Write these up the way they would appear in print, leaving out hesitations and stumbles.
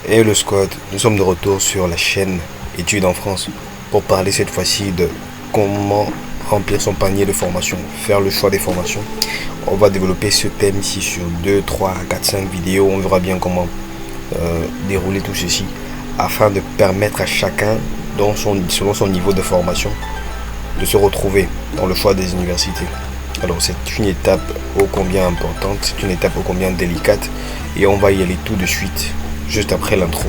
Et le squad, nous sommes de retour sur la chaîne Études en France pour parler cette fois-ci de comment remplir son panier de formation, faire le choix des formations. On va développer ce thème ici sur 2, 3, 4, 5 vidéos. On verra bien comment dérouler tout ceci afin de permettre à chacun, selon son niveau de formation, de se retrouver dans le choix des universités. Alors c'est une étape ô combien importante, c'est une étape ô combien délicate et on va y aller tout de suite, juste après l'intro.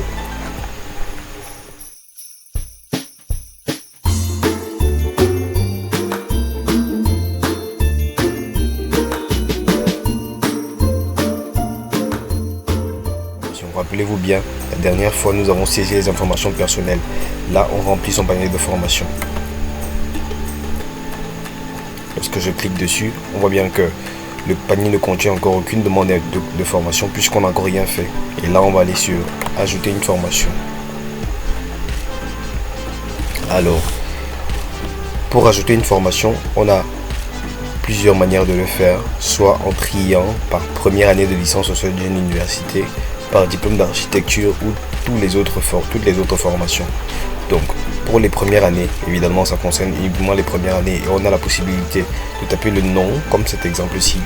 Rappelez-vous bien, la dernière fois nous avons saisi les informations personnelles. Là on remplit son panier de formation. Lorsque je clique dessus, on voit bien que le panier ne contient encore aucune demande de formation puisqu'on n'a encore rien fait. Et là, on va aller sur ajouter une formation. Alors, pour ajouter une formation, on a plusieurs manières de le faire, soit en triant par première année de licence au sein d'une université, par diplôme d'architecture ou toutes les autres formations. Donc, pour les premières années, évidemment, ça concerne uniquement les premières années et on a la possibilité de taper le nom, comme cet exemple-ci,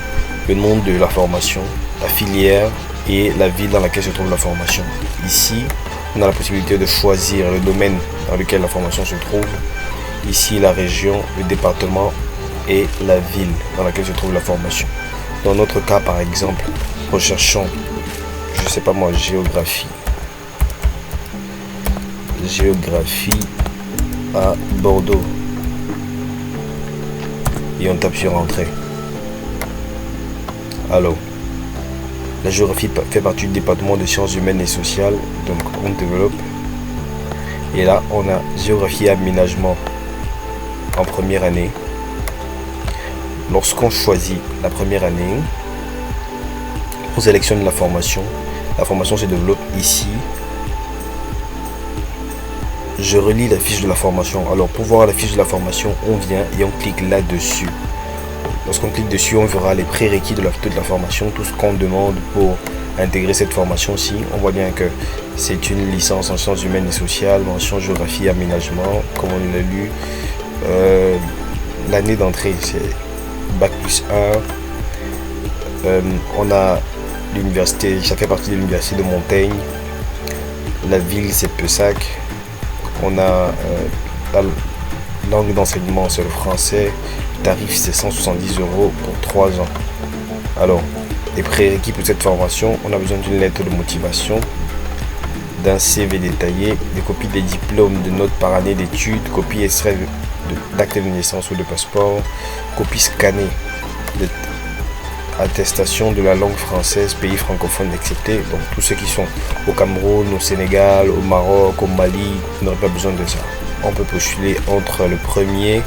le nom de la formation, la filière et la ville dans laquelle se trouve la formation. Ici, on a la possibilité de choisir le domaine dans lequel la formation se trouve. Ici, la région, le département et la ville dans laquelle se trouve la formation. Dans notre cas, par exemple, recherchons, je sais pas moi, géographie à Bordeaux et on tape sur entrée. Alors, la géographie fait partie du département des sciences humaines et sociales, donc on développe et là on a géographie et aménagement en première année. Lorsqu'on choisit la première année, on sélectionne la formation se développe ici. Je relis la fiche de la formation. Alors pour voir la fiche de la formation, on vient et on clique là-dessus. Lorsqu'on clique dessus, on verra les prérequis de la formation, tout ce qu'on demande pour intégrer cette formation-ci. On voit bien que c'est une licence en sciences humaines et sociales, mention géographie et aménagement, comme on l'a lu. L'année d'entrée, c'est Bac plus 1. On a l'université, ça fait partie de l'université de Montaigne. La ville, c'est Pessac. On a la langue d'enseignement, c'est le français. Le tarif, c'est 170 € pour 3 ans. Alors, les prérequis pour cette formation, on a besoin d'une lettre de motivation, d'un CV détaillé, des copies des diplômes, de notes par année d'études, copies extraits d'acte de naissance ou de passeport, copies scannées, attestation de la langue française, pays francophone excepté. Donc tous ceux qui sont au Cameroun, au Sénégal, au Maroc, au Mali n'auraient pas besoin de ça. On peut postuler entre le 1er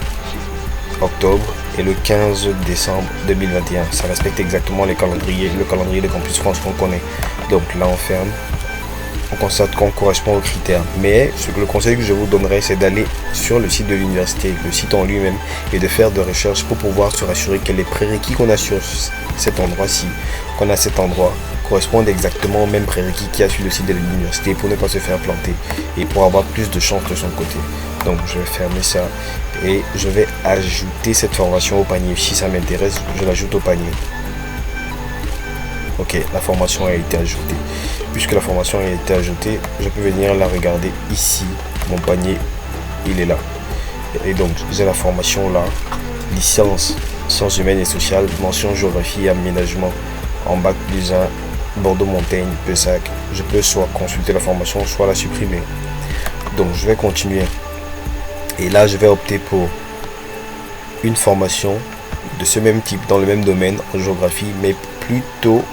octobre et le 15 décembre 2021. Ça respecte exactement le calendrier de Campus France qu'on connaît. Donc là on ferme. On constate qu'on correspond aux critères. Mais le conseil que je vous donnerai, c'est d'aller sur le site de l'université, le site en lui-même, et de faire des recherches pour pouvoir se rassurer que les prérequis qu'on a sur cet endroit-ci, correspondent exactement aux mêmes prérequis qu'il y a sur le site de l'université pour ne pas se faire planter et pour avoir plus de chance de son côté. Donc je vais fermer ça et je vais ajouter cette formation au panier. Si ça m'intéresse, je l'ajoute au panier. Ok, la formation a été ajoutée. Puisque la formation a été ajoutée, je peux venir la regarder ici. Mon panier, il est là. Et donc, j'ai la formation là. Licence, sciences humaines et sociales, mention géographie et aménagement en Bac plus 1, Bordeaux-Montaigne, Pessac. Je peux soit consulter la formation, soit la supprimer. Donc, je vais continuer. Et là, je vais opter pour une formation de ce même type, dans le même domaine, en géographie, mais plutôt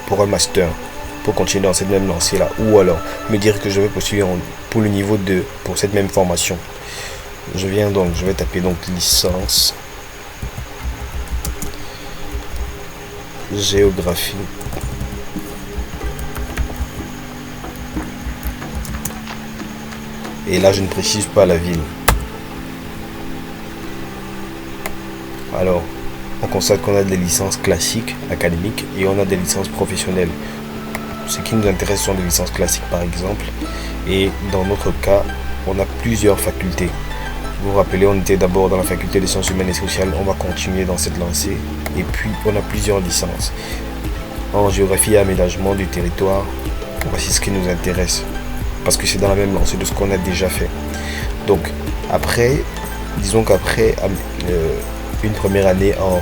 pour un master, pour continuer dans cette même lancée là, ou alors me dire que je vais postuler pour le niveau 2 pour cette même formation. Je vais taper donc licence géographie et là je ne précise pas la ville. Alors on constate qu'on a des licences classiques, académiques, et on a des licences professionnelles. ce qui nous intéresse sont des licences classiques par exemple. Et dans notre cas, on a plusieurs facultés. Vous vous rappelez, on était d'abord dans la faculté des sciences humaines et sociales. On va continuer dans cette lancée. Et puis, on a plusieurs licences. En géographie et aménagement du territoire, voici ce qui nous intéresse. Parce que c'est dans la même lancée de ce qu'on a déjà fait. Donc, après, disons qu'après une première année en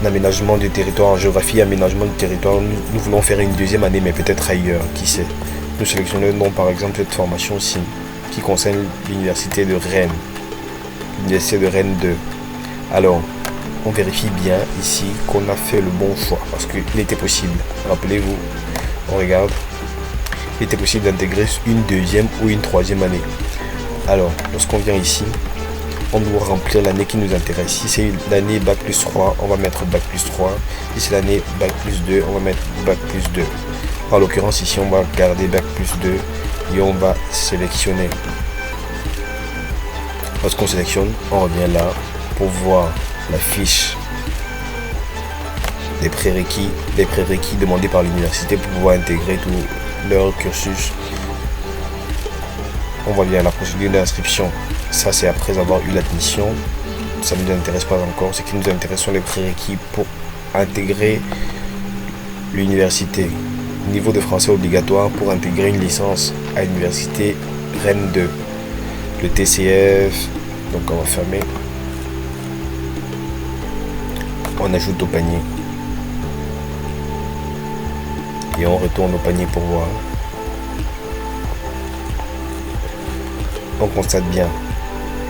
aménagement du territoire, en géographie et aménagement du territoire, nous voulons faire une deuxième année, mais peut-être ailleurs, qui sait. Nous sélectionnons par exemple cette formation-ci, qui concerne l'université de Rennes. L'université de Rennes 2. Alors, on vérifie bien ici qu'on a fait le bon choix, parce qu'il était possible, rappelez-vous, on regarde, il était possible d'intégrer une deuxième ou une troisième année. Alors, lorsqu'on vient ici, on doit remplir l'année qui nous intéresse. Si c'est l'année Bac plus 3, on va mettre Bac plus 3. Si c'est l'année Bac plus 2, on va mettre Bac plus 2. En l'occurrence, ici, on va garder Bac plus 2 et on va sélectionner. Lorsqu'on sélectionne, on revient là pour voir la fiche des prérequis demandés par l'université pour pouvoir intégrer tout leur cursus. On voit bien la procédure d'inscription. Ça, c'est après avoir eu l'admission. Ça ne nous intéresse pas encore. Ce qui nous intéresse sont les prérequis pour intégrer l'université. Niveau de français obligatoire pour intégrer une licence à l'université Rennes 2. Le TCF. Donc, on va fermer. On ajoute au panier. Et on retourne au panier pour voir. On constate bien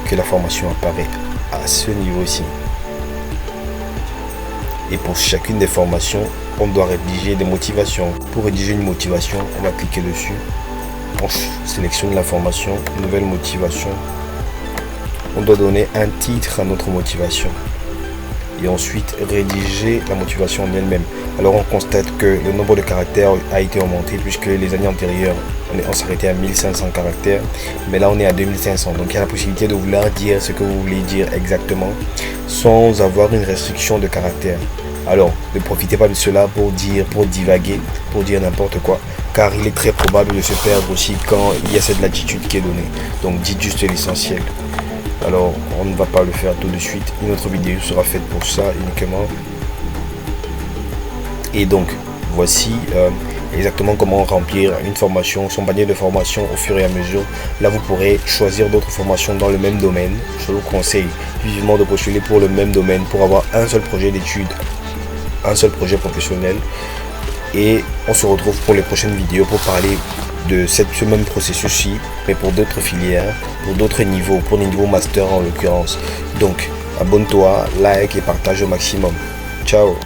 que la formation apparaît à ce niveau-ci. Et pour chacune des formations, on doit rédiger des motivations. Pour rédiger une motivation, on va cliquer dessus. On sélectionne la formation, nouvelle motivation. On doit donner un titre à notre motivation. Et ensuite rédiger la motivation en elle-même. Alors on constate que le nombre de caractères a été augmenté puisque les années antérieures on s'arrêtait à 1500 caractères, mais là on est à 2500. Donc il y a la possibilité de vouloir dire ce que vous voulez dire exactement sans avoir une restriction de caractères. Alors ne profitez pas de cela pour divaguer, pour dire n'importe quoi, car il est très probable de se perdre aussi quand il y a cette latitude qui est donnée. Donc dites juste l'essentiel. Alors on ne va pas le faire tout de suite, une autre vidéo sera faite pour ça uniquement. Et donc voici exactement comment remplir une formation, son panier de formation au fur et à mesure. Là vous pourrez choisir d'autres formations dans le même domaine. Je vous conseille vivement de postuler pour le même domaine pour avoir un seul projet d'études, un seul projet professionnel. Et on se retrouve pour les prochaines vidéos pour parler de ce même processus-ci, mais pour d'autres filières, pour d'autres niveaux, pour les niveaux master en l'occurrence. Donc abonne-toi, like et partage au maximum. Ciao.